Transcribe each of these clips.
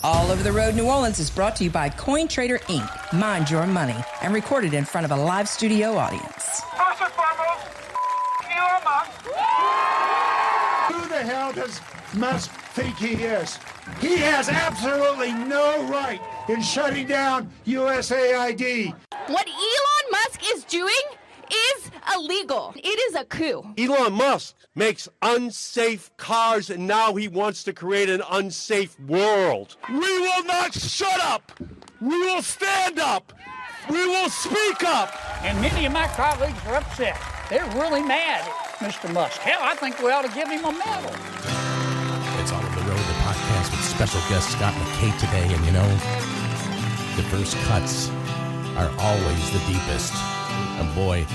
All Over the Road New Orleans is brought to you by CoinTrader Inc. Mind your money, and recorded in front of a live studio audience. First and foremost, Elon Musk. Who the hell does Musk think he is? He has absolutely no right in shutting down USAID. What Elon Musk is doing is illegal. It is a coup. Elon Musk makes unsafe cars, and now he wants to create an unsafe world. We will not shut up. We will stand up. We will speak up. And many of my colleagues are upset. They're really mad at Mr. Musk. Hell, I think we ought to give him a medal. It's All Over the Road, the podcast with special guest Scott Mckay today. And you know, the first cuts are always the deepest. And boy,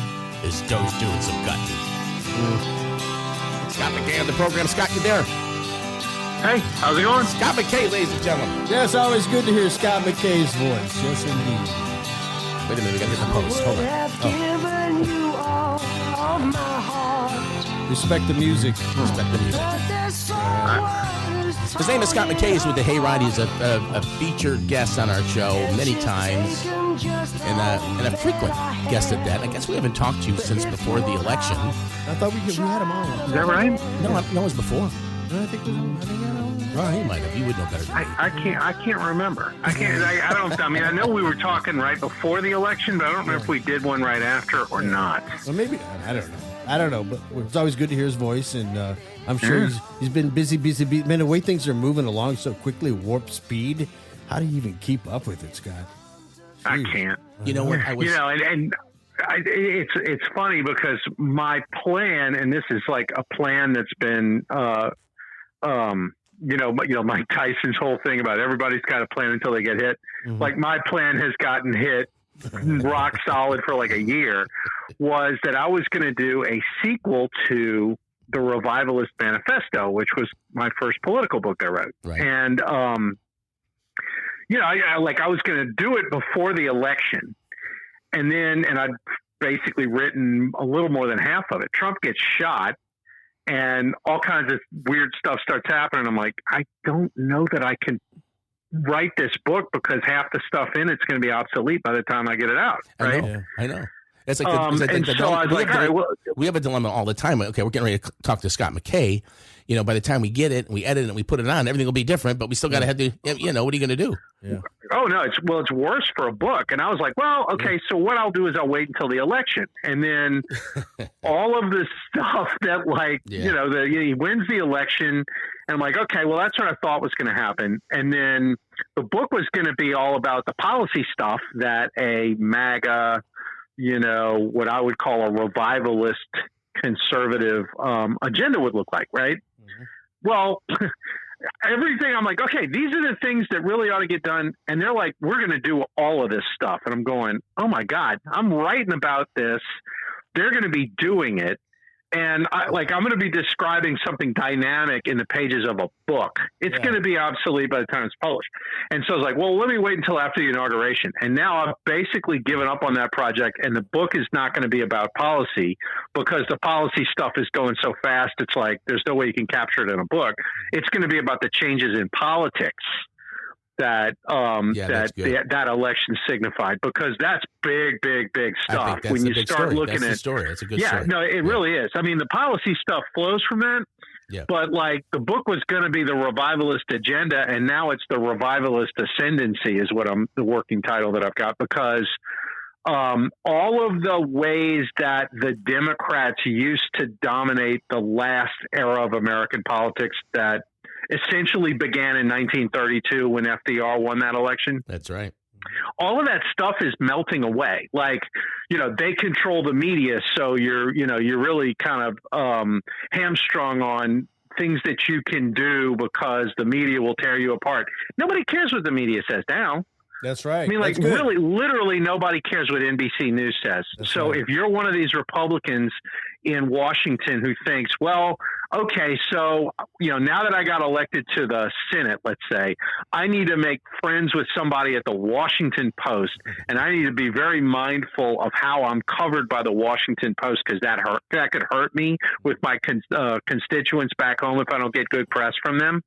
is DOGE doing some cutting. Scott Mckay on the program. Scott, you there? Hey, how's it going? Scott Mckay, ladies and gentlemen. Yes, always good to hear Scott McKay's voice. Yes, indeed. Wait a minute, we got to hit the post. Hold on. Respect the music. Respect the music. His name is Scott Mckay. He's with the Hayride. He's a featured guest on our show many times, and a frequent guest at that. I guess we haven't talked to you since before the election. I thought we had him on. Is that right? No, it was before. I think we Oh, he might have. You would know better than me. I can't remember. I don't. I mean, I know we were talking right before the election, but I don't remember if we did one right after or not. Well, maybe. I don't know. But it's always good to hear his voice, and I'm sure he's been busy. Man, the way things are moving along so quickly, warp speed. How do you even keep up with it, Scott? Jeez. I can't. You know what? It's funny because my plan, and this is like a plan that's been, Mike Tyson's whole thing about everybody's got a plan until they get hit. Mm-hmm. Like my plan has gotten hit rock solid for like a year. Was that I was going to do a sequel to the Revivalist Manifesto, which was my first political book I wrote, right. And I was going to do it before the election. And I'd basically written a little more than half of it. Trump gets shot and all kinds of weird stuff starts happening. I'm like, I don't know that I can write this book because half the stuff in it's going to be obsolete by the time I get it out. Right? I know. It's like we have a dilemma all the time. Okay, we're getting ready to talk to Scott Mckay. You know, by the time we get it, and we edit it, and we put it on, everything will be different. But we still got to have to. You know, what are you going to do? Yeah. Oh no, it's worse for a book. And I was like, well, okay, so what I'll do is I'll wait until the election, and then all of this stuff that he wins the election, and I'm like, okay, well that's what I thought was going to happen, and then the book was going to be all about the policy stuff that a MAGA, what I would call a revivalist conservative agenda would look like, right? Mm-hmm. Well, everything, I'm like, okay, these are the things that really ought to get done. And they're like, we're going to do all of this stuff. And I'm going, oh my God, I'm writing about this. They're going to be doing it. And I'm going to be describing something dynamic in the pages of a book. It's going to be obsolete by the time it's published. And so I was like, well, let me wait until after the inauguration. And now I've basically given up on that project. And the book is not going to be about policy because the policy stuff is going so fast. It's like, there's no way you can capture it in a book. It's going to be about the changes in politics that that election signified, because that's big stuff. When you start looking at story, it's a good story. No, it really is. I mean, the policy stuff flows from that. Yeah. But like the book was going to be the revivalist agenda, and now it's the revivalist ascendancy is what the working title that I've got, because all of the ways that the Democrats used to dominate the last era of American politics that essentially began in 1932 when FDR won that election. That's right. All of that stuff is melting away. Like, they control the media. So you're really kind of hamstrung on things that you can do because the media will tear you apart. Nobody cares what the media says now. That's right. I mean, like really, literally nobody cares what NBC News says. That's so right. If you're one of these Republicans in Washington who thinks, well, okay, so, now that I got elected to the Senate, let's say, I need to make friends with somebody at the Washington Post, and I need to be very mindful of how I'm covered by the Washington Post because that could hurt me with my constituents back home if I don't get good press from them.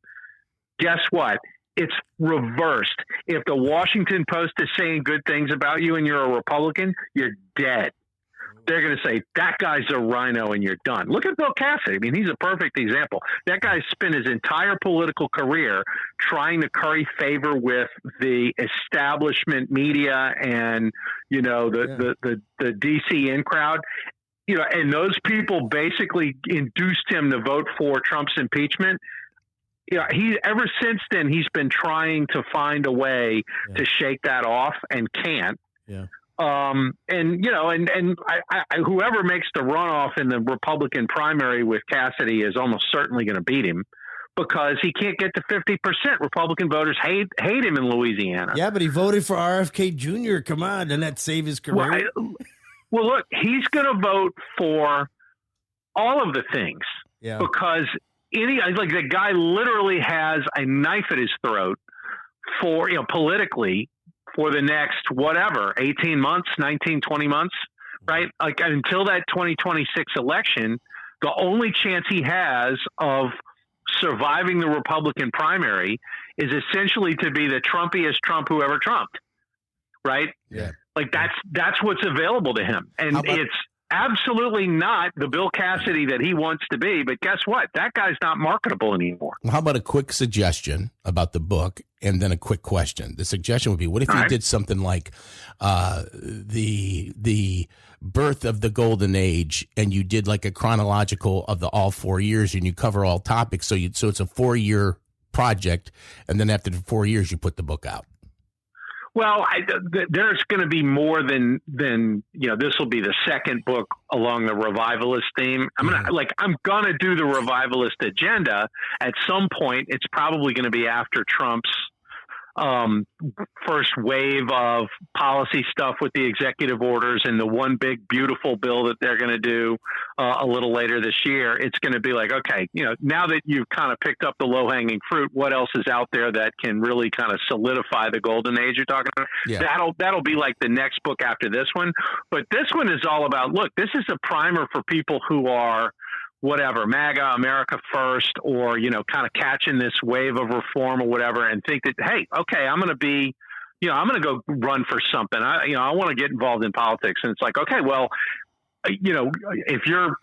Guess what? It's reversed. If the Washington Post is saying good things about you and you're a Republican, you're dead. They're going to say, that guy's a rhino and you're done. Look at Bill Cassidy. I mean, he's a perfect example. That guy spent his entire political career trying to curry favor with the establishment media and, you know, the DC in crowd. You know, and those people basically induced him to vote for Trump's impeachment. You know, ever since then, he's been trying to find a way to shake that off and can't. Yeah. And you know, and I whoever makes the runoff in the Republican primary with Cassidy is almost certainly going to beat him, because he can't get to 50%. Republican voters hate him in Louisiana. Yeah, but he voted for RFK Jr. Come on, doesn't that save his career? Well, look, he's going to vote for all of the things because the guy literally has a knife at his throat for, you know, politically for the next, 18 months, 19, 20 months, right? Like until that 2026 election, the only chance he has of surviving the Republican primary is essentially to be the Trumpiest Trump who ever trumped, right? Yeah. Like that's what's available to him. And it's absolutely not the Bill Cassidy that he wants to be. But guess what? That guy's not marketable anymore. How about a quick suggestion about the book and then a quick question? The suggestion would be, what if you did something like the birth of the golden age, and you did like a chronological of the all 4 years, and you cover all topics. So it's a 4-year project. And then after the 4 years, you put the book out. Well, there's going to be more than you know. This will be the second book along the revivalist theme. I'm gonna do the revivalist agenda at some point. It's probably going to be after Trump's first wave of policy stuff with the executive orders and the one big beautiful bill that they're going to do a little later this year. It's going to be like, okay, you know, now that you've kind of picked up the low hanging fruit, what else is out there that can really kind of solidify the golden age you're talking about? Yeah. That'll be like the next book after this one. But this one is all about, look, this is a primer for people who are whatever, MAGA, America First, or, you know, kind of catching this wave of reform or whatever, and think that, hey, okay, I'm going to go run for something. I want to get involved in politics. And it's like, okay, well, you know, if you're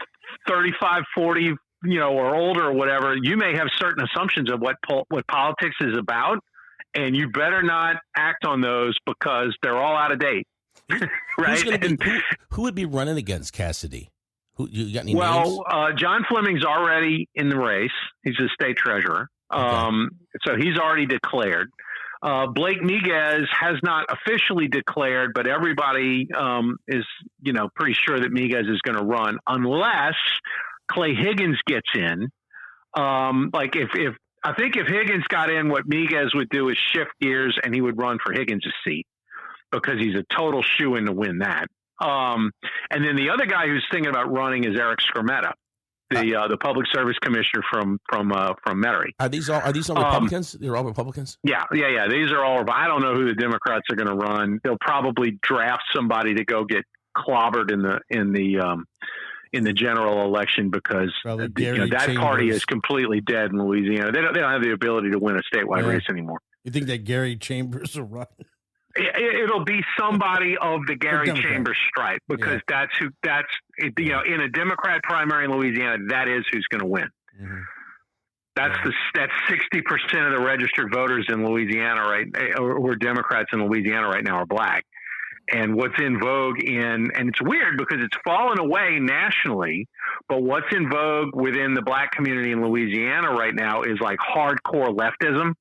35, 40, you know, or older or whatever, you may have certain assumptions of what politics is about, and you better not act on those because they're all out of date. Right? Who would be running against Cassidy? You got any names? John Fleming's already in the race. He's the state treasurer. Okay. So he's already declared. Blake Miguez has not officially declared, but everybody is, you know, pretty sure that Miguez is going to run unless Clay Higgins gets in. If Higgins got in, what Miguez would do is shift gears and he would run for Higgins' seat because he's a total shoo-in to win that. And then the other guy who's thinking about running is Eric Skrmetta, the public service commissioner from Metairie. Are these all Republicans? They're all Republicans? Yeah. These are all. I don't know who the Democrats are going to run. They'll probably draft somebody to go get clobbered in the general election because that party is completely dead in Louisiana. They don't have the ability to win a statewide race anymore. You think that Gary Chambers will run? It'll be somebody of the Gary Chambers stripe because that's you know, in a Democrat primary in Louisiana, that is who's going to win. Mm-hmm. That's 60% of the registered voters in Louisiana, right? Or Democrats in Louisiana right now are black. And what's in vogue and it's weird because it's fallen away nationally, but what's in vogue within the black community in Louisiana right now is like hardcore leftism.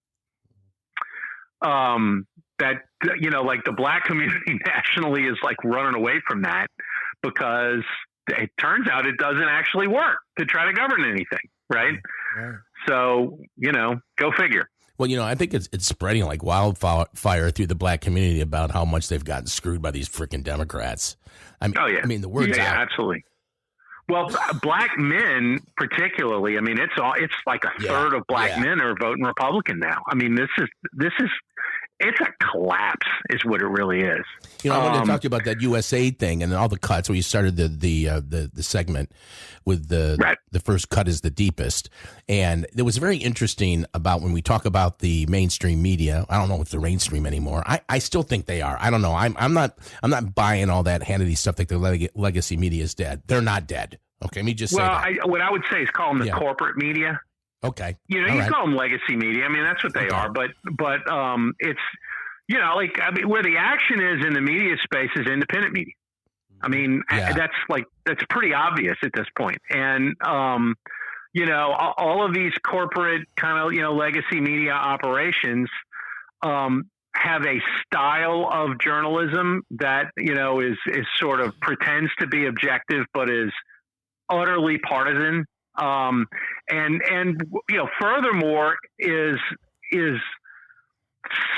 That, you know, like the black community nationally is like running away from that because it turns out it doesn't actually work to try to govern anything. Right. Yeah. So, you know, go figure. Well, you know, I think it's spreading like wildfire through the black community about how much they've gotten screwed by these freaking Democrats. I mean, the word's out. Absolutely. Well, black men particularly, I mean, it's like a third of black men are voting Republican now. I mean, this is it's a collapse is what it really is. I wanted to talk to you about that USAID thing and all the cuts where you started the segment with the first cut is the deepest. And it was very interesting about when we talk about the mainstream media. I don't know if they're mainstream anymore. I still think they are. I don't know. I'm not buying all that Hannity stuff like the legacy media is dead. They're not dead. Okay, let me just say that. What I would say is call them the corporate media. Okay. You call them legacy media. I mean, that's what they are. But it's, where the action is in the media space is independent media. I mean, that's pretty obvious at this point. And, all of these corporate kind of, legacy media operations have a style of journalism that, is sort of pretends to be objective, but is utterly partisan. Furthermore is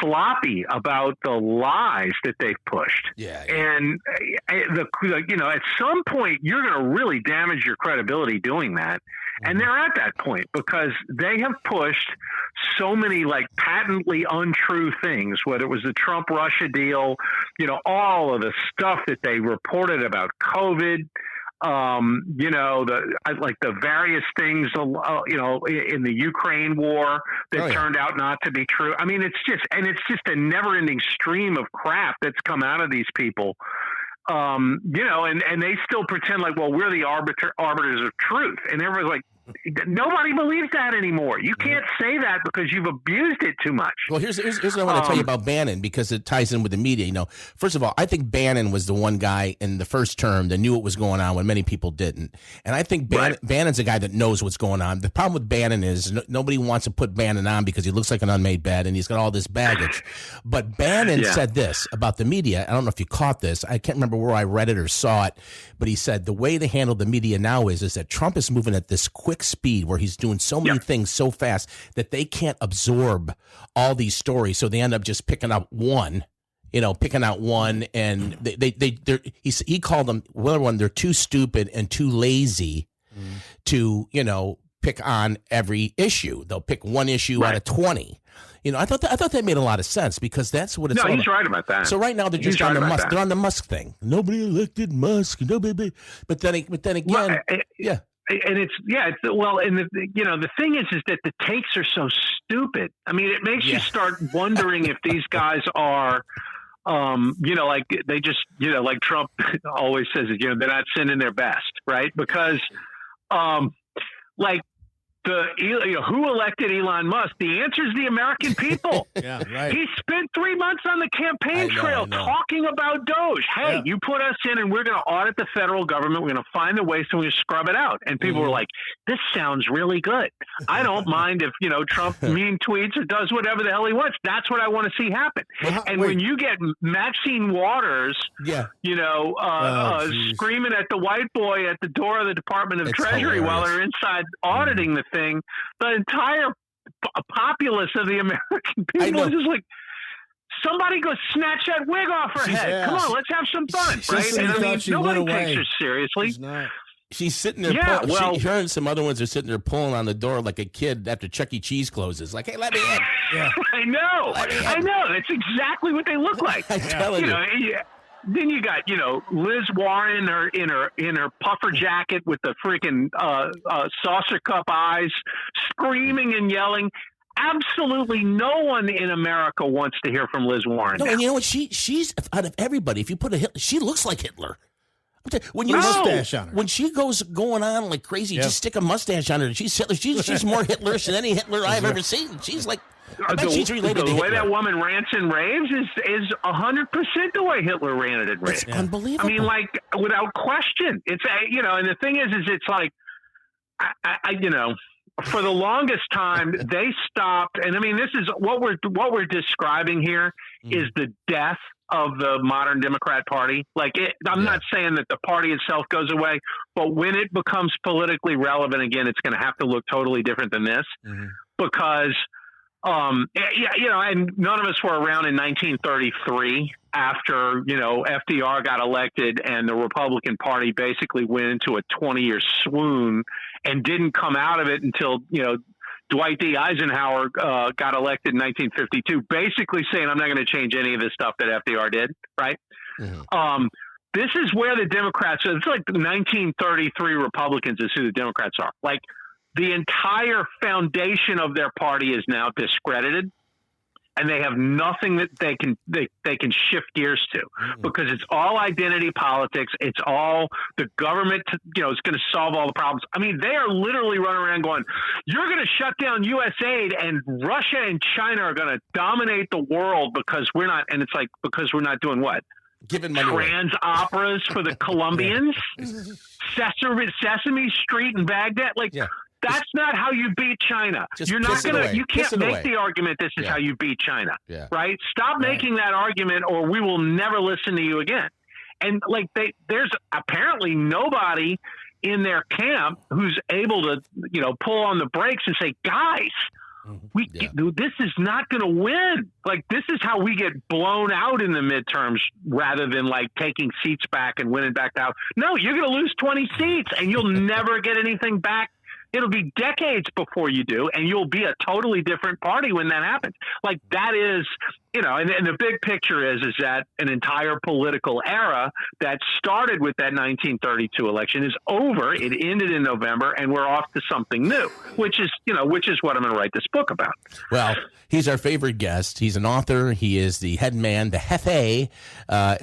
sloppy about the lies that they've pushed. And at some point you're going to really damage your credibility doing that. And they're at that point because they have pushed so many like patently untrue things, whether it was the Trump-Russia deal, all of the stuff that they reported about COVID, the various things, in the Ukraine war that turned out not to be true. I mean, it's just a never ending stream of crap that's come out of these people. And they still pretend like, well, we're the arbiters of truth. And everybody's like, nobody believes that anymore. You can't say that because you've abused it too much. Well, here's what I want to tell you about Bannon because it ties in with the media. First of all, I think Bannon was the one guy in the first term that knew what was going on when many people didn't. And I think Bannon's a guy that knows what's going on. The problem with Bannon is nobody wants to put Bannon on because he looks like an unmade bed and he's got all this baggage. But Bannon said this about the media. I don't know if you caught this. I can't remember where I read it or saw it, but he said the way they handle the media now is that Trump is moving at this quick speed where he's doing so many things so fast that they can't absorb all these stories, so they end up just picking out one, and he called them they're too stupid and too lazy to pick on every issue. They'll pick one issue out of 20. I thought that made a lot of sense because that's what it's. No, he's right about that. So right now they're just on the Musk. They're on the Musk thing. Nobody elected Musk. Nobody. But then again, And the thing is that the takes are so stupid. I mean, it makes you start wondering if these guys are, they just, like Trump always says, they're not sending their best, right? Because, who elected Elon Musk? The answer is the American people. He spent 3 months on the campaign trail talking about DOGE. Hey, you put us in and we're going to audit the federal government. We're going to find the waste and we're going to scrub it out. And people were like, this sounds really good. I don't mind if, Trump mean tweets or does whatever the hell he wants. That's what I want to see happen. When you get Maxine Waters, screaming at the white boy at the door of the Department of Treasury while they're inside auditing the thing, the entire populace of the American people is just like, somebody go snatch that wig off her head. Come on, let's have some fun, right? Nobody takes her seriously. She's sitting there. Her and some other ones are sitting there pulling on the door like a kid after Chuck E. Cheese closes. Like, hey, let me in. I know. That's exactly what they look like. I'm telling you. Then you got, Liz Warren in her puffer jacket with the freaking saucer cup eyes, screaming and yelling. Absolutely no one in America wants to hear from Liz Warren. No, and you know what? She's out of everybody. If you put she looks like Hitler. When mustache on her. When she going on like crazy, just stick a mustache on her. She's Hitler. She's more Hitlerish than any Hitler I've ever seen. She's like. I bet she's related the to way that woman rants and raves is 100% the way Hitler ranted and raved. It's unbelievable. I mean, like without question. It's and the thing is it's like, for the longest time they stopped. And I mean, this is what we're describing here is the death of the modern Democrat Party. I'm not saying that the party itself goes away, but when it becomes politically relevant again, it's going to have to look totally different than this because. And none of us were around in 1933 after, FDR got elected and the Republican Party basically went into a 20-year swoon and didn't come out of it until, Dwight D. Eisenhower got elected in 1952, basically saying, I'm not going to change any of this stuff that FDR did, right? Mm-hmm. This is where the Democrats, it's like the 1933 Republicans is who the Democrats are. Like, the entire foundation of their party is now discredited, and they have nothing that they can shift gears to, because it's all identity politics. It's all the government, is going to solve all the problems. I mean, they are literally running around going, you're going to shut down USAID and Russia and China are going to dominate the world because we're not. And it's like, because we're not doing what? Giving money trans operas for the Colombians, Sesame Street in Baghdad. Like, that's not how you beat China. You're not going to, you can't make the argument this is how you beat China, right? Stop making that argument or we will never listen to you again. And like, there's apparently nobody in their camp who's able to, pull on the brakes and say, guys, this is not going to win. Like, this is how we get blown out in the midterms rather than like taking seats back and winning back out. No, you're going to lose 20 seats and you'll never get anything back. It'll be decades before you do, and you'll be a totally different party when that happens. Like, that is, and the big picture is that an entire political era that started with that 1932 election is over. It ended in November, and we're off to something new, which is what I'm going to write this book about. Well, he's our favorite guest. He's an author. He is the head man, the jefe,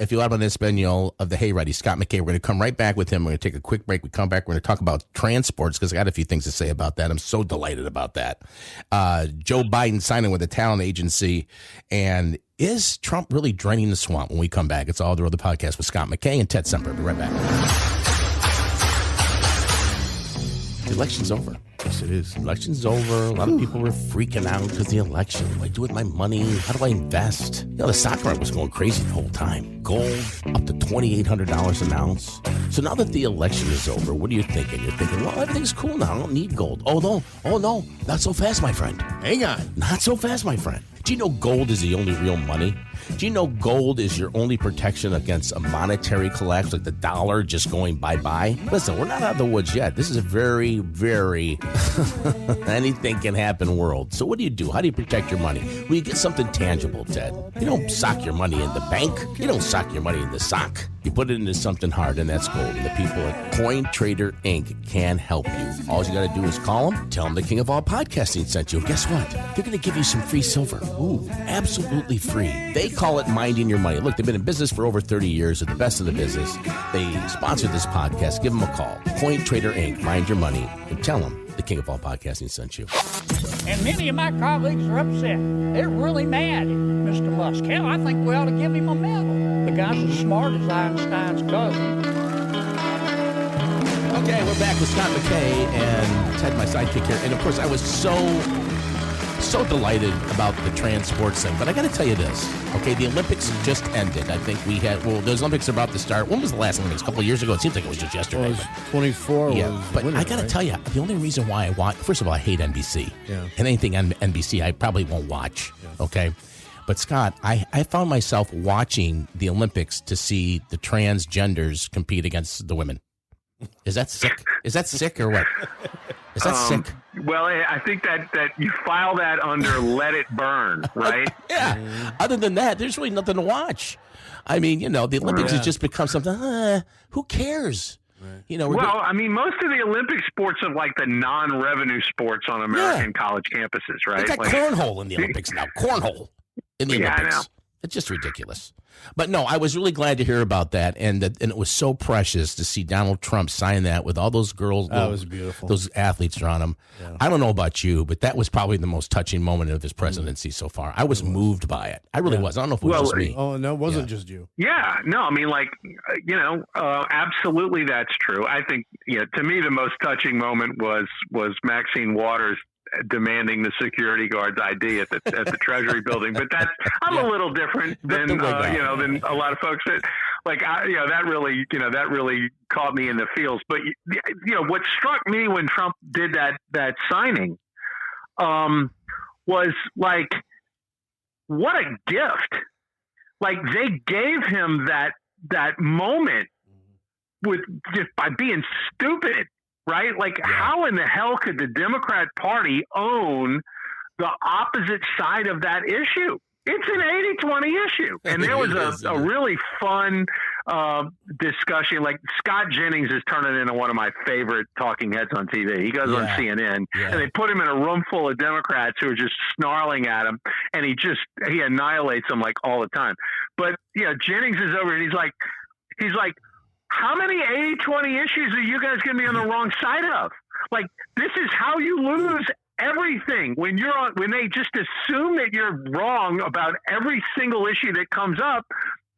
if you hablan en español, of the Hayride, Scott Mckay. We're going to come right back with him. We're going to take a quick break. We come back. We're going to talk about transports because I got a few things to say about that. I'm so delighted about that. Joe Biden signing with a talent agency, and is Trump really draining the swamp? When we come back, it's All the Road, the podcast with Scott Mckay and Ted Semper. Be right back. The election's over. Yes, it is. The election's over. A lot of people were freaking out because the election. What do I do with my money? How do I invest? The stock market was going crazy the whole time. Gold up to $2,800 an ounce. So now that the election is over, what are you thinking? You're thinking, well, everything's cool now. I don't need gold. Oh, no. Not so fast, my friend. Hang on. Not so fast, my friend. Do you know gold is the only real money? Do you know gold is your only protection against a monetary collapse, like the dollar just going bye-bye? Listen, we're not out of the woods yet. This is a very, very anything can happen world. So what do you do? How do you protect your money? Well, you get something tangible, Ted. You don't sock your money in the bank. You don't sock your money in the sock. You put it into something hard, and that's gold. And the people at Coin Trader Inc. can help you. All you got to do is call them, tell them the King of All Podcasting sent you. Guess what? They're going to give you some free silver. Ooh, absolutely free. They call it minding your money. Look, they've been in business for over 30 years. They're the best of the business. They sponsored this podcast. Give them a call. Coin Trader Inc. Mind your money. And tell them the King of All Podcasting sent you. And many of my colleagues are upset. They're really mad at Mr. Musk. Hell, I think we ought to give him a medal. The guy's as smart as Einstein's cousin. Okay, we're back with Scott Mckay and Ted, my sidekick here. And of course, I was so delighted about the transports thing. But I got to tell you this, okay? The Olympics just ended. I think those Olympics are about to start. When was the last Olympics? A couple of years ago? It seems like it was just yesterday. Well, it was 24. Yeah, but winning, I got to tell you, the only reason why I watch, first of all, I hate NBC. Yeah. And anything on NBC, I probably won't watch, okay? But Scott, I found myself watching the Olympics to see the transgenders compete against the women. Is that sick? Is that sick or what? Is that sick? Well, I think that you file that under let it burn, right? Yeah. Other than that, there's really nothing to watch. I mean, the Olympics has just become something, who cares? Right. I mean, most of the Olympic sports are like the non-revenue sports on American college campuses, right? It's like cornhole in the Olympics now. Cornhole in the Olympics. I know. It's just ridiculous. But no, I was really glad to hear about that, and it was so precious to see Donald Trump sign that with all those girls. That was beautiful. Those athletes are on him. Yeah. I don't know about you, but that was probably the most touching moment of his presidency so far. I was moved by it. I really was. I don't know if it was just me. Oh, no, it wasn't just you. Yeah, no, I mean, absolutely that's true. I think, to me, the most touching moment was Maxine Waters demanding the security guard's ID at the Treasury building, but I'm a little different than than a lot of folks. That really caught me in the feels. But what struck me when Trump did that signing was like, what a gift! Like, they gave him that moment with just by being stupid. right? Like, how in the hell could the Democrat Party own the opposite side of that issue? It's an 80-20 issue. And there was a really fun discussion. Like, Scott Jennings is turning into one of my favorite talking heads on TV. He goes on CNN, and they put him in a room full of Democrats who are just snarling at him, and he annihilates them like all the time. But, Jennings is over, and he's like, how many 80-20 issues are you guys going to be on the wrong side of? Like, this is how you lose everything when they just assume that you're wrong about every single issue that comes up.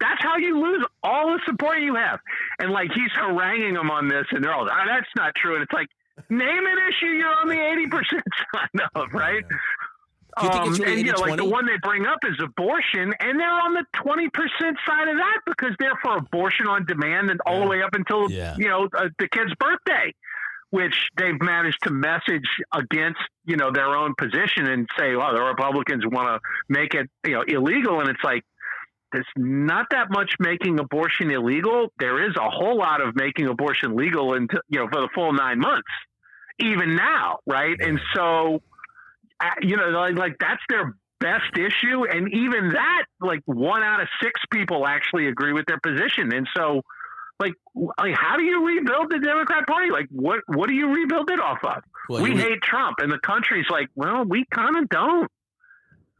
That's how you lose all the support you have. And like, he's haranguing them on this, and they're all, that's not true. And it's like, name an issue you're on the 80% side of, right? Do you think it's really like the one they bring up is abortion, and they're on the 20% side of that because they're for abortion on demand and all the way up until the kid's birthday, which they've managed to message against their own position and say, well, the Republicans want to make it illegal, and it's like, there's not that much making abortion illegal. There is a whole lot of making abortion legal until for the full 9 months, even now, right? And so. Like that's their best issue. And even that, like 1 out of 6 people actually agree with their position. And so like how do you rebuild the Democrat Party? Like what do you rebuild it off of? Well, we hate Trump, and the country's like, well, we kind of don't.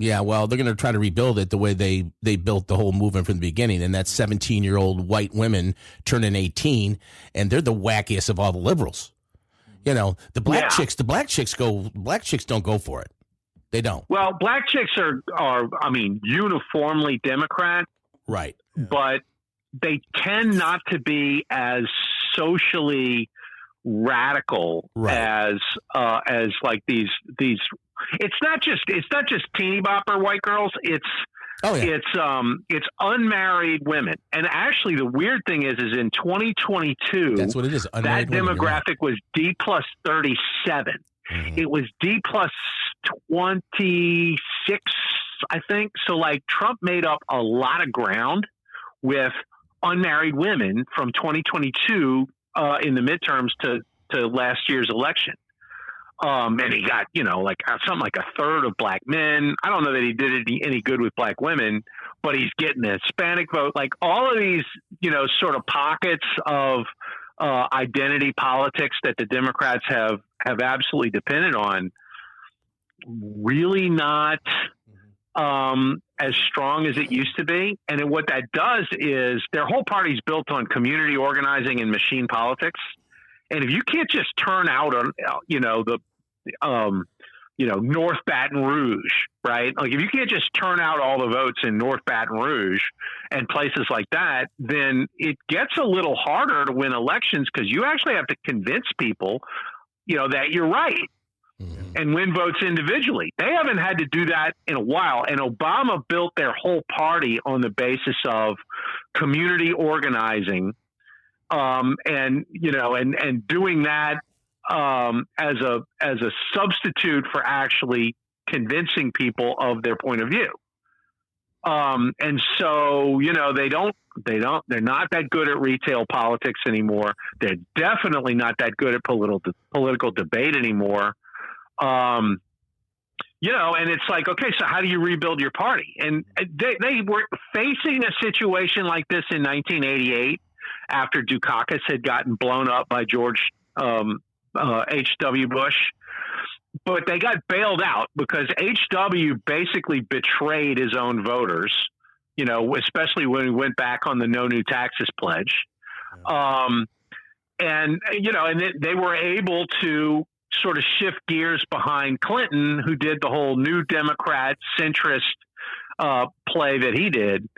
Yeah, well, they're going to try to rebuild it the way they built the whole movement from the beginning. And that's 17-year-old white women turning 18, and they're the wackiest of all the liberals. The black chicks don't go for it. They don't. Well, black chicks are uniformly Democrat. Right. But they tend not to be as socially radical as like these it's not just teeny bopper white girls. It's unmarried women. And actually the weird thing is in 2022, that's what it is. Unmarried that demographic was D plus 37. Mm-hmm. It was D plus 26, I think. So like Trump made up a lot of ground with unmarried women from 2022 in the midterms to last year's election. And he got, something like a third of black men. I don't know that he did any good with black women, but he's getting the Hispanic vote. Like all of these, sort of pockets of identity politics that the Democrats have absolutely depended on, really not as strong as it used to be. And then what that does is their whole party's built on community organizing and machine politics. And if you can't just turn out on, North Baton Rouge, right? Like if you can't just turn out all the votes in North Baton Rouge and places like that, then it gets a little harder to win elections because you actually have to convince people, that you're right and win votes individually. They haven't had to do that in a while. And Obama built their whole party on the basis of community organizing and doing that as a substitute for actually convincing people of their point of view. And so, they're not that good at retail politics anymore. They're definitely not that good at political debate anymore. And it's like, okay, so how do you rebuild your party? And they were facing a situation like this in 1988 after Dukakis had gotten blown up by George H.W. Bush. But they got bailed out because H.W. basically betrayed his own voters, especially when he went back on the no new taxes pledge. And they were able to sort of shift gears behind Clinton, who did the whole new Democrat centrist play that he did.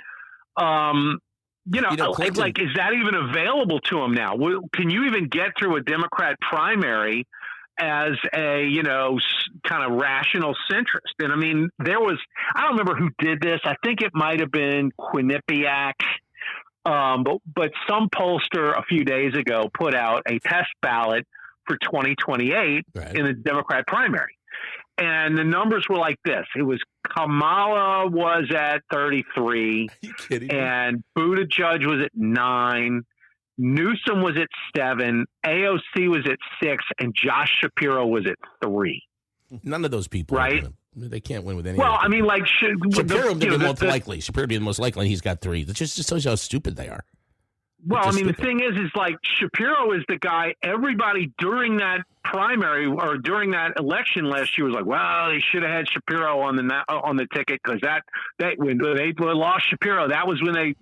Like, is that even available to him now? Can you even get through a Democrat primary as a, kind of rational centrist? And I mean, I don't remember who did this. I think it might have been Quinnipiac. But some pollster a few days ago put out a test ballot for 2028 in the Democrat primary. And the numbers were like this. It was Kamala was at 33. Are you kidding and Buttigieg was at 9. Newsom was at 7, AOC was at 6, and Josh Shapiro was at 3. None of those people, right? They can't win with any. Well, I mean, like Shapiro would be the most likely. Shapiro would be the most likely. And he's got 3. That just shows you how stupid they are. Well, I mean, the thing is like Shapiro is the guy. Everybody during that primary or during that election last year was like, well, they should have had Shapiro on the ticket because that when they lost Shapiro, that was when they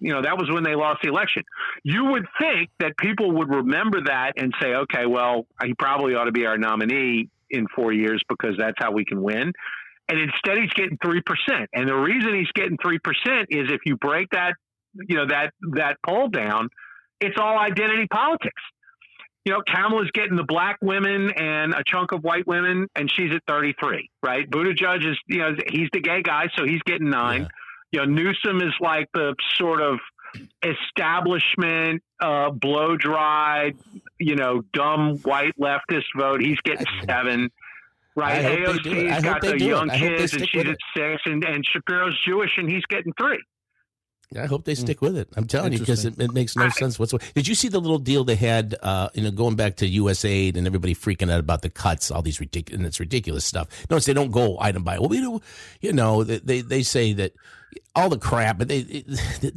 lost the election. You would think that people would remember that and say, okay, well, he probably ought to be our nominee in 4 years because that's how we can win. And instead, he's getting 3%. And the reason he's getting 3% is if you break that poll down, it's all identity politics. Kamala's getting the black women and a chunk of white women, and she's at 33, right? Buttigieg is, he's the gay guy, so he's getting 9. Yeah. Newsom is like the sort of establishment, blow-dried, dumb white leftist vote. He's getting 7. Right? AOC's got the young kids, and she's at 6, and Shapiro's Jewish, and he's getting 3. I hope they stick with it. I'm telling you, because it makes no sense whatsoever. Did you see the little deal they had, going back to USAID and everybody freaking out about the cuts, all these ridiculous stuff. Notice they don't go item by. Well, they say that all the crap, but they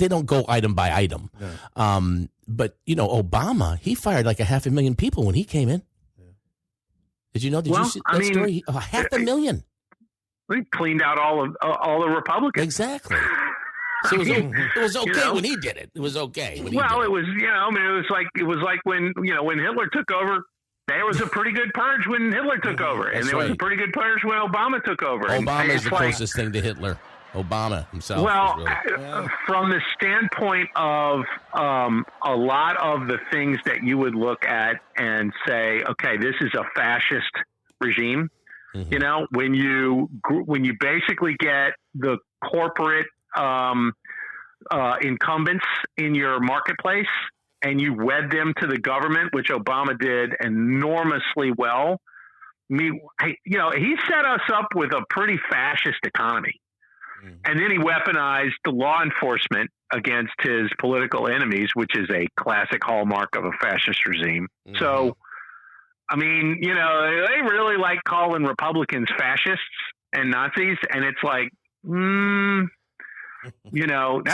don't go item by item. No. But Obama, he fired like 500,000 people when he came in. Yeah. Did you know? Did you see that story? 500,000. We cleaned out all the Republicans. Exactly. So it was okay when he did it. It was okay. It was like when Hitler took over. There was a pretty good purge when Hitler took over, and there was a pretty good purge when Obama took over. Obama is the closest thing to Hitler. Obama himself. Well, from the standpoint of a lot of the things that you would look at and say, okay, this is a fascist regime. Mm-hmm. When you basically get the corporate incumbents in your marketplace and you wed them to the government, which Obama did enormously well. He set us up with a pretty fascist economy. And then he weaponized the law enforcement against his political enemies, which is a classic hallmark of a fascist regime. Mm-hmm. So, I mean, they really like calling Republicans fascists and Nazis. And it's like, that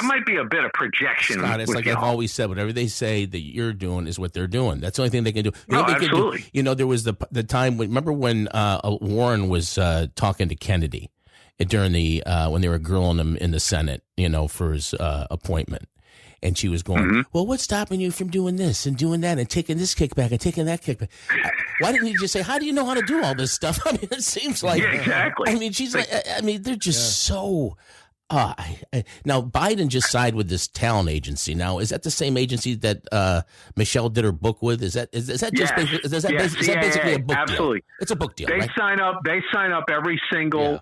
might be a bit of projection. Scott, it's like I've always said, whatever they say that you're doing is what they're doing. That's the only thing they can do. Absolutely. There was the time remember when Warren was talking to Kennedy during the when they were grilling him in the Senate, for his appointment. And she was going, well, what's stopping you from doing this and doing that and taking this kickback and taking that kickback? Why didn't you just say, how do you know how to do all this stuff? I mean, it seems like, exactly. I mean, she's like, they're just so. Now Biden just sided with this talent agency. Now, is that the same agency that Michelle did her book with? Is that basically a book absolutely. Deal? It's a book deal. They right? sign up every single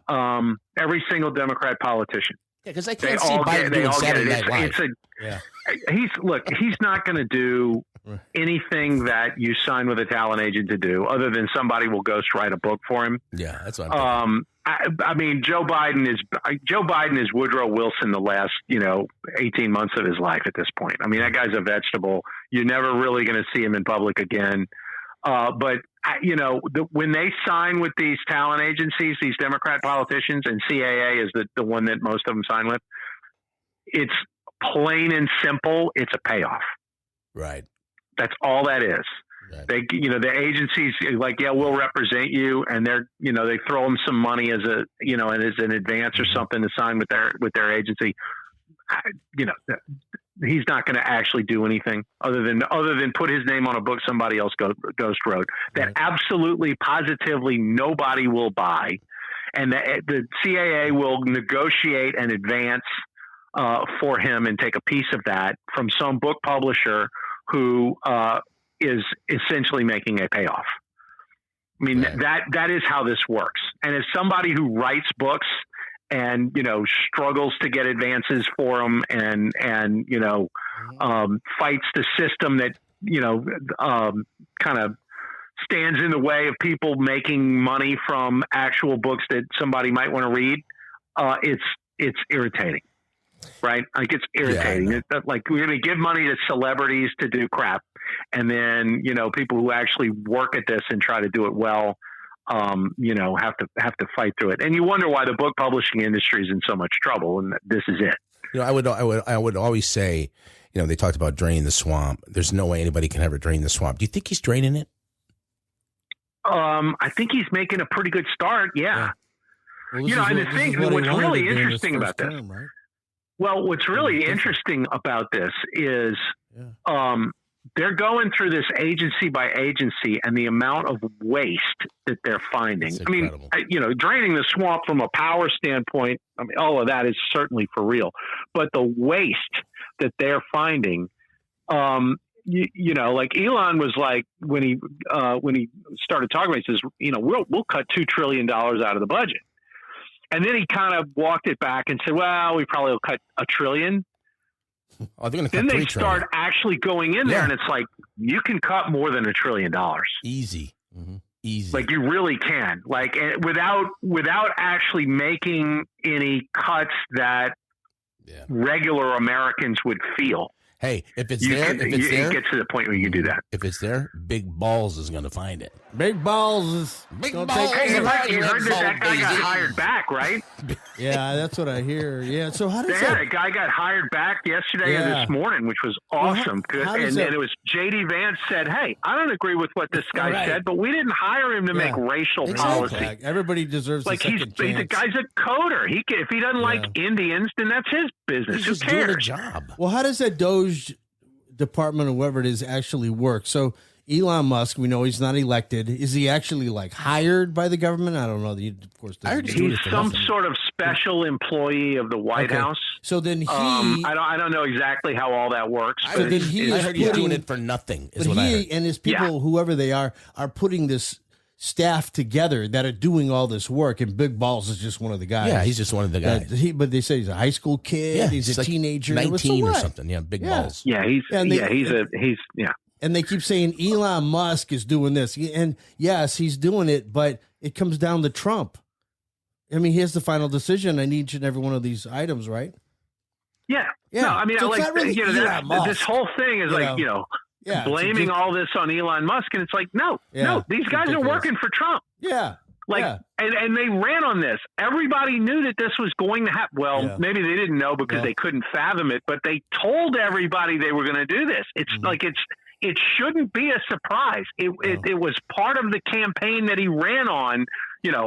Democrat politician. Yeah, because I can't see Biden doing Saturday Night Live. He's not going to do anything that you sign with a talent agent to do, other than somebody will ghostwrite a book for him. Yeah, that's what I'm thinking. I mean, Joe Biden is Woodrow Wilson the last 18 months of his life at this point. I mean, that guy's a vegetable. You're never really going to see him in public again. But when they sign with these talent agencies, these Democrat politicians, and CAA is the one that most of them sign with, it's plain and simple. It's a payoff. Right. That's all that is. Right. The agencies like, we'll represent you, and they throw them some money as an advance or something to sign with their agency. He's not going to actually do anything other than put his name on a book somebody else ghost wrote that absolutely positively nobody will buy, and the CAA will negotiate an advance for him and take a piece of that from some book publisher who is essentially making a payoff. I mean, that is how this works. And as somebody who writes books and, struggles to get advances for them and fights the system that, kind of stands in the way of people making money from actual books that somebody might want to read, it's irritating. Right? Like, it's irritating. It's like, we're going to give money to celebrities to do crap. and then people who actually work at this and try to do it well, have to fight through it. And you wonder why the book publishing industry is in so much trouble, and this is it. I would always say, they talked about draining the swamp. There's no way anybody can ever drain the swamp. Do you think he's draining it? I think he's making a pretty good start. Yeah. Well, what's really interesting about this, right? Well, what's really interesting about this is, they're going through this agency by agency and the amount of waste that they're finding. I mean, draining the swamp from a power standpoint, all of that is certainly for real, but the waste that they're finding, like Elon was like, when he started talking about it, he says, we'll cut $2 trillion out of the budget. And then he kind of walked it back and said, well, we probably will cut $1 trillion. Oh, then they start actually going in there, and it's like, you can cut more than $1 trillion. Easy. Mm-hmm. Easy. Like, you really can. Like, without actually making any cuts that regular Americans would feel. Hey, if it's it there, gets to the point where you can do that. If it's there, Big Balls is going to find it. Big Balls is you heard that guy got hired back, right? Yeah, that's what I hear. Yeah, so how does that? A guy got hired back yesterday and this morning, which was awesome. And it was J.D. Vance said, hey, I don't agree with what this guy said, but we didn't hire him to make racial policy. Everybody deserves a second chance. The guy's a coder. If he doesn't like Indians, then that's his business. He's just doing a job. Well, how does that DOGE department or whatever it is actually work? So Elon Musk, we know he's not elected. Is he actually hired by the government? I don't know. Of course, he's some sort of special employee of the White House. So then I don't know exactly how all that works. I heard he's doing it for nothing. But he and his people, whoever they are putting this staff together that are doing all this work, and Big Balls is just one of the guys. Yeah, he's just one of the guys. But they say he's a high school kid. Yeah, he's a teenager, 19 or something. Yeah, Big Balls. Yeah, he's. And they keep saying Elon Musk is doing this. And yes, he's doing it, but it comes down to Trump. I mean, he has the final decision on each and every one of these items, right? Yeah. No, I mean, so this whole thing is blaming all this on Elon Musk. And it's like, no, these guys are working for Trump. Yeah. And they ran on this. Everybody knew that this was going to happen. Well, maybe they didn't know because they couldn't fathom it, but they told everybody they were going to do this. It's it shouldn't be a surprise. It was part of the campaign that he ran on,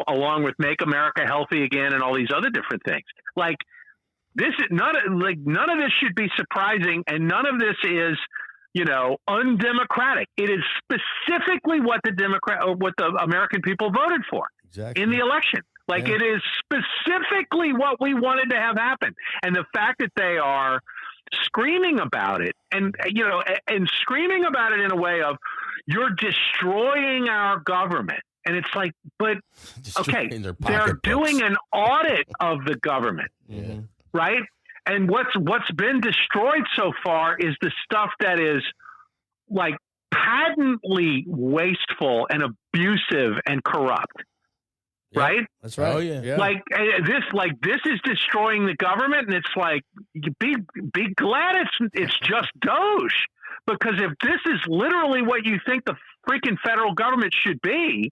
along with Make America Healthy Again and all these other different things. Like, this is none of this should be surprising, and none of this is, undemocratic. It is specifically what the American people voted for in the election. It is specifically what we wanted to have happen. And the fact that they are screaming about it and screaming about it in a way of, you're destroying our government. And it's like, but they're doing an audit of the government, right? And what's been destroyed so far is the stuff that is patently wasteful and abusive and corrupt. Yeah, right? That's right. Oh yeah. This is destroying the government, and it's like, be glad it's just DOGE, because if this is literally what you think the freaking federal government should be,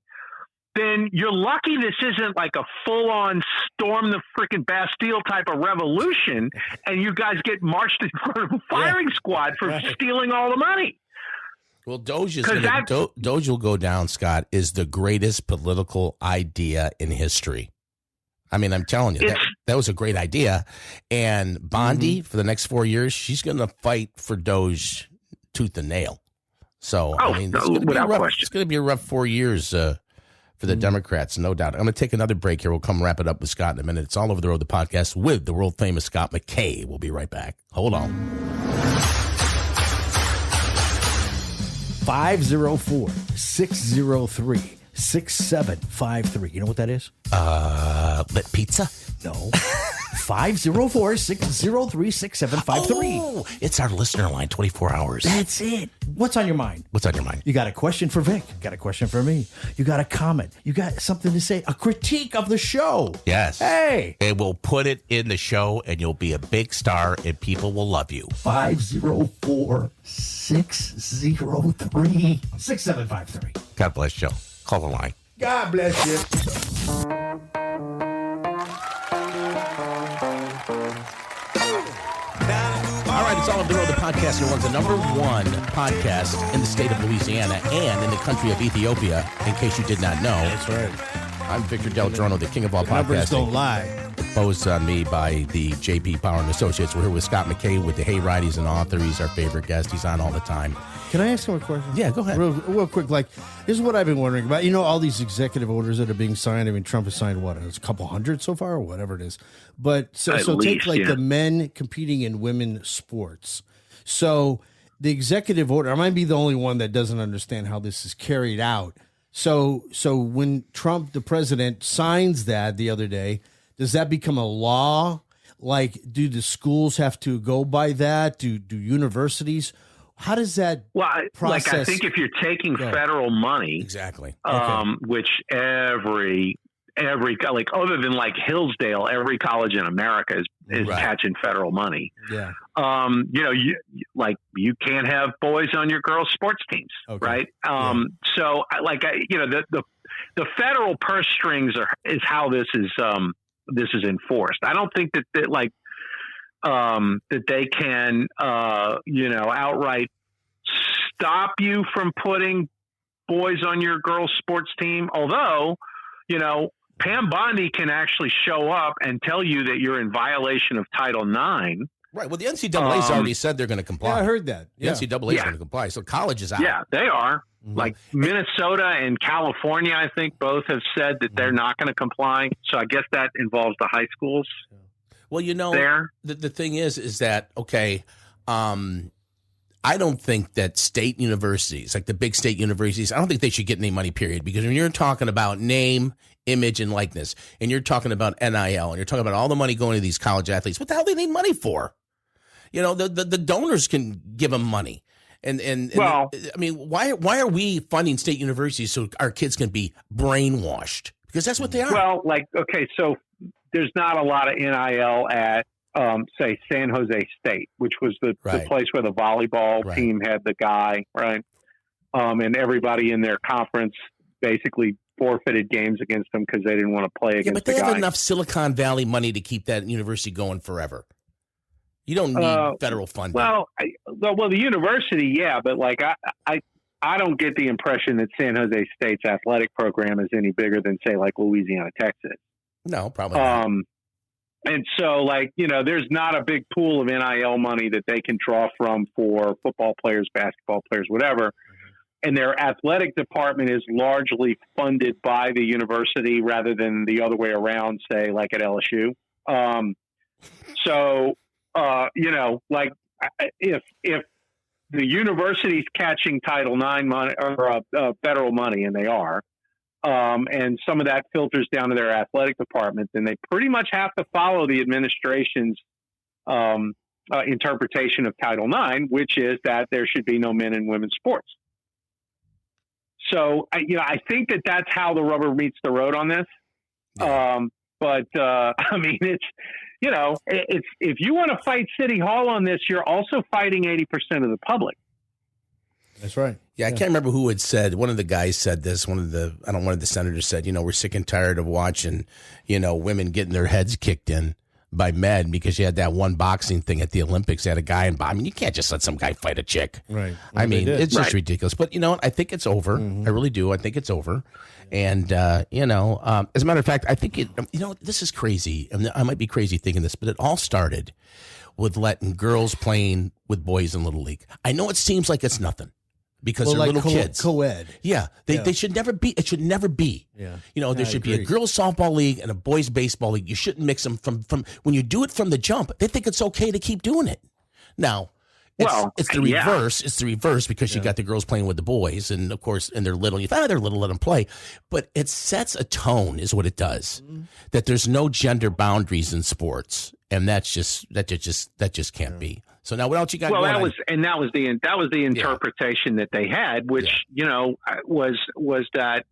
then you're lucky this isn't like a full-on storm the freaking Bastille type of revolution, and you guys get marched in front of a firing squad for stealing all the money. Well, DOGE will go down, Scott, is the greatest political idea in history. I mean, I'm telling you, that was a great idea. And Bondi, for the next 4 years, she's going to fight for DOGE tooth and nail. So, it's going to be a rough 4 years for the Democrats, no doubt. I'm going to take another break here. We'll come wrap it up with Scott in a minute. It's All Over the Road, the podcast with the world-famous Scott Mckay. We'll be right back. Hold on. 504-603-6753. You know what that is? Lit pizza? No. 504-603-6753. Oh, it's our listener line, 24 hours. That's it. What's on your mind? What's on your mind? You got a question for Vic? Got a question for me? You got a comment? You got something to say? A critique of the show? Yes. Hey. And we'll put it in the show, and you'll be a big star, and people will love you. 504-603-6753. God bless Joe. Call the line. God bless you. All right, it's All of the Road, the podcast that runs the number one podcast in the state of Louisiana and in the country of Ethiopia, in case you did not know. That's right. I'm Victor Del Giorno, the king of all Numbers podcasting. don't lie. Posed on me by the JP Power and Associates. We're here with Scott Mckay with the Hayride. He's an author. He's our favorite guest. He's on all the time. Can I ask him a question? Yeah, go ahead. Real quick, like, this is what I've been wondering about. You know, all these executive orders that are being signed. I mean, Trump has signed, what, it's a couple hundred so far or whatever it is. But so take, like, the men competing in women's sports. So the executive order, I might be the only one that doesn't understand how this is carried out. So when Trump, the president, signs that the other day, does that become a law? Like, do the schools have to go by that? Do universities? How does that process? Like, I think if you're taking federal money, exactly, which every like, other than like Hillsdale, every college in America is catching federal money. Yeah. You know, you can't have boys on your girls' sports teams, right? So the federal purse strings is how this is enforced. I don't think that they can, outright stop you from putting boys on your girls' sports team. Although, Pam Bondi can actually show up and tell you that you're in violation of Title IX. Right. Well, the NCAA's already said they're going to comply. Yeah, I heard that. The NCAA is going to comply. So college is out. Yeah, they are. Mm-hmm. Like Minnesota and California, I think both have said that they're not going to comply. So I guess that involves the high schools. Well, the thing is that, I don't think that state universities, like the big state universities, I don't think they should get any money, period. Because when you're talking about name, image, and likeness, and you're talking about NIL, and you're talking about all the money going to these college athletes, what the hell do they need money for? The donors can give them money. And why are we funding state universities so our kids can be brainwashed? Because that's what they are. Well, so there's not a lot of NIL at, say, San Jose State, which was the place where the volleyball team had the guy, right? And everybody in their conference basically forfeited games against them because they didn't want to play against the guy. But they have enough Silicon Valley money to keep that university going forever. You don't need federal funding. Well, the university, yeah, but I don't get the impression that San Jose State's athletic program is any bigger than, say, like Louisiana Tech is. No, probably not. And so, there's not a big pool of NIL money that they can draw from for football players, basketball players, whatever. And their athletic department is largely funded by the university rather than the other way around, say, like at LSU. If the university's catching Title IX money or federal money, and they are, and some of that filters down to their athletic department, then they pretty much have to follow the administration's interpretation of Title IX, which is that there should be no men and women's sports. So, I think that that's how the rubber meets the road on this. Yeah. It's if you want to fight City Hall on this, you're also fighting 80% of the public. That's right. Yeah, I can't remember who had said. One of the guys said this. One of the senators said, we're sick and tired of watching, women getting their heads kicked in by men because you had that one boxing thing at the Olympics. They had a guy you can't just let some guy fight a chick. Right. It's just ridiculous. But you know what? I think it's over. Mm-hmm. I really do. I think it's over. And, as a matter of fact, I think this is crazy. I might be crazy thinking this, but it all started with letting girls playing with boys in Little League. I know it seems like it's nothing. Because they're little kids. Co-ed. Yeah. They should never be. It should never be. Yeah. There should be a girls softball league and a boys baseball league. You shouldn't mix them from when you do it from the jump. They think it's okay to keep doing it. Now, it's the reverse. It's the reverse because you got the girls playing with the boys, and of course, and they're little. You thought they're little, let them play, but it sets a tone, is what it does. That there's no gender boundaries in sports, and that just can't be. So now, what else you got? Well, that was the interpretation that they had, which was that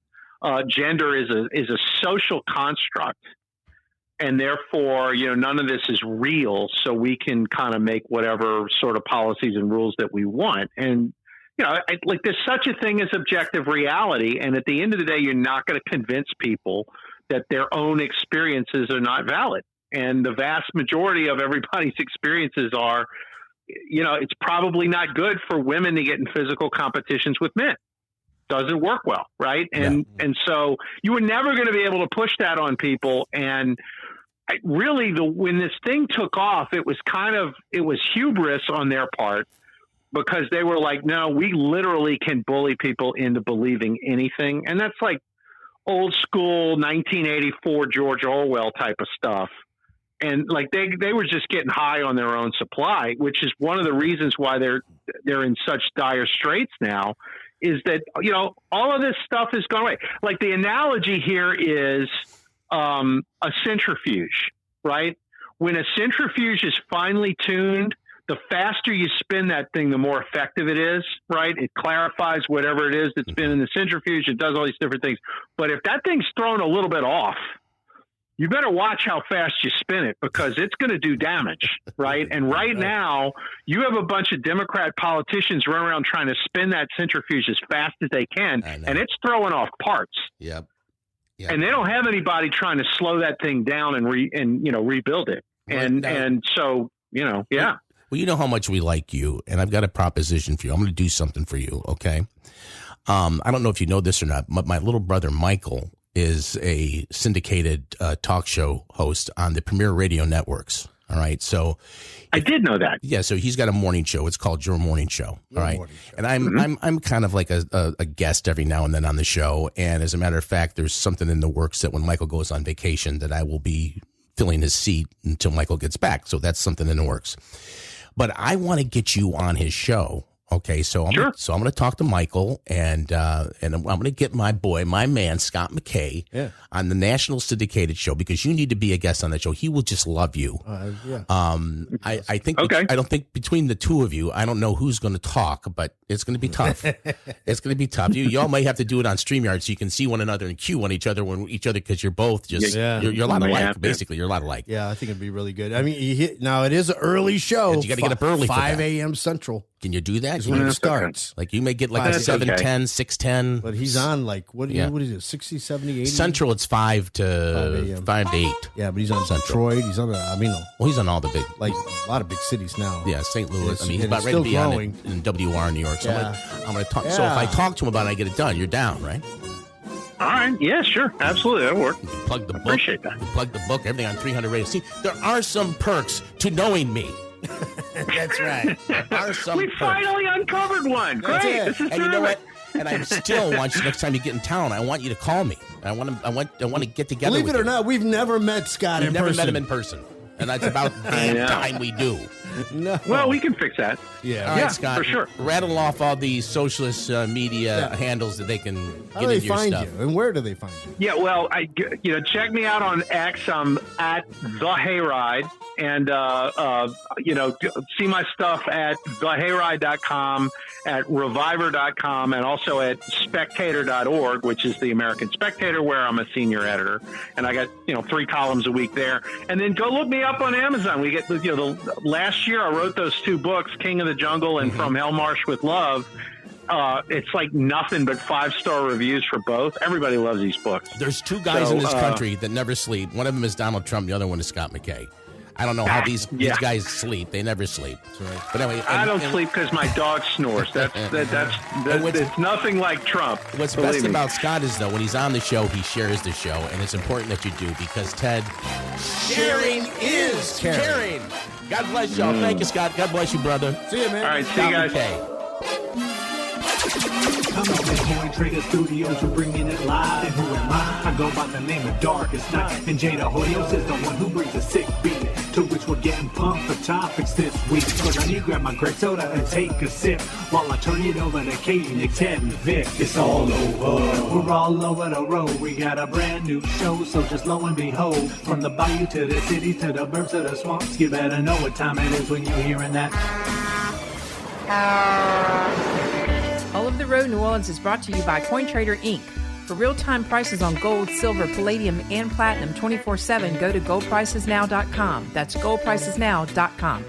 gender is a social construct. And therefore, none of this is real, so we can kind of make whatever sort of policies and rules that we want. And, there's such a thing as objective reality. And at the end of the day, you're not going to convince people that their own experiences are not valid. And the vast majority of everybody's experiences are, it's probably not good for women to get in physical competitions with men. Doesn't work well, right? And so you were never going to be able to push that on people. And when this thing took off, it was hubris on their part, because they were like, no, we literally can bully people into believing anything. And that's like old school 1984 George Orwell type of stuff. And like they were just getting high on their own supply, which is one of the reasons why they're in such dire straits now. Is that, all of this stuff is going away. Like the analogy here is a centrifuge, right? When a centrifuge is finely tuned, the faster you spin that thing, the more effective it is, right? It clarifies whatever it is that's been in the centrifuge. It does all these different things. But if that thing's thrown a little bit off, you better watch how fast you spin it, because it's going to do damage, right? And right now, you have a bunch of Democrat politicians running around trying to spin that centrifuge as fast as they can, and it's throwing off parts. Yep. And they don't have anybody trying to slow that thing down and rebuild it. And so, Well, you know how much we like you, and I've got a proposition for you. I'm going to do something for you, okay? I don't know if you know this or not, but my little brother, Michael, is a syndicated talk show host on the premier radio networks. All right. So I did know that. Yeah. So he's got a morning show. It's called Your Morning Show. All right. And I'm kind of like a guest every now and then on the show. And as a matter of fact, there's something in the works that when Michael goes on vacation that I will be filling his seat until Michael gets back. So that's something in the works. But I want to get you on his show. Okay, so I'm going to talk to Michael, and I'm going to get my man Scott Mckay on the national syndicated show, because you need to be a guest on that show. He will just love you. I think I don't think between the two of you, I don't know who's going to talk, but it's going to be tough. It's going to be tough. Y'all might have to do it on StreamYard so you can see one another and cue on each other because you're both just you're a lot alike. Basically, you're a lot alike. Yeah, I think it'd be really good. I mean, now it is an early show. You got to get up early. 5 a.m. Central. Can you do that? When it starts. Like you may get like a 7:10, 6:10. But he's on like, what is it, 60, 70, 80? Central, it's 5 to 8. Yeah, but he's on Central. Detroit. He's on, he's on all the big, like a lot of big cities now. Yeah, St. Louis. He's about ready to be on in WR, New York. So I'm going to talk. Yeah. So if I talk to him about it, I get it done. You're down, right? All right. Yeah, sure. Absolutely. That'll work. You can plug the book. Appreciate that. You plug the book, everything on 300 Radio. See, there are some perks to knowing me. That's right. We finally uncovered one. Great. This is and you know what? And I still want you, next time you get in town, I want you to call me. I want to get together. Believe with it or you. not, we've never met Scott in person. Never met him in person. And that's about the time we do. No. Well, we can fix that. Yeah. All right, Scott. For sure. Rattle off all the socialist media handles that they can get into your stuff. You? And where do they find you? Yeah, well, check me out on X. I'm at The Hayride. And, see my stuff at thehayride.com, at reviver.com, and also at spectator.org, which is the American Spectator, where I'm a senior editor. And I got, 3 columns a week there. And then go look me up on Amazon. We get, last year I wrote those 2 books, King of the Jungle and From Hellmarsh with Love. It's like nothing but 5-star reviews for both. Everybody loves these books. There's 2 guys in this country that never sleep. One of them is Donald Trump. The other one is Scott Mckay. I don't know how these guys sleep. They never sleep. Right. But anyway, I don't sleep because my dog snores. That's it's nothing like Trump. What's best about Scott is, though, when he's on the show, he shares the show, and it's important that you do, because Ted, sharing is caring. God bless y'all. Thank you, Scott. God bless you, brother. See you, man. All right, see you guys. Come on, Coin Trader Studios, we're bringing it live. And who am I? I go by the name of Darkest Night. And Jada Hoyos is the one who brings a sick beat to which we're getting pumped for topics this week. Cause I need to grab my grape soda and take a sip while I turn it over to Katie, Nick, Ted, and Vic. It's all over. We're all over the road. We got a brand new show, so just lo and behold, from the bayou to the city to the burbs to the swamps, you better know what time it is when you're hearing that. All Over the Road New Orleans is brought to you by CoinTrader Inc. For real-time prices on gold, silver, palladium, and platinum 24/7, go to goldpricesnow.com. That's goldpricesnow.com.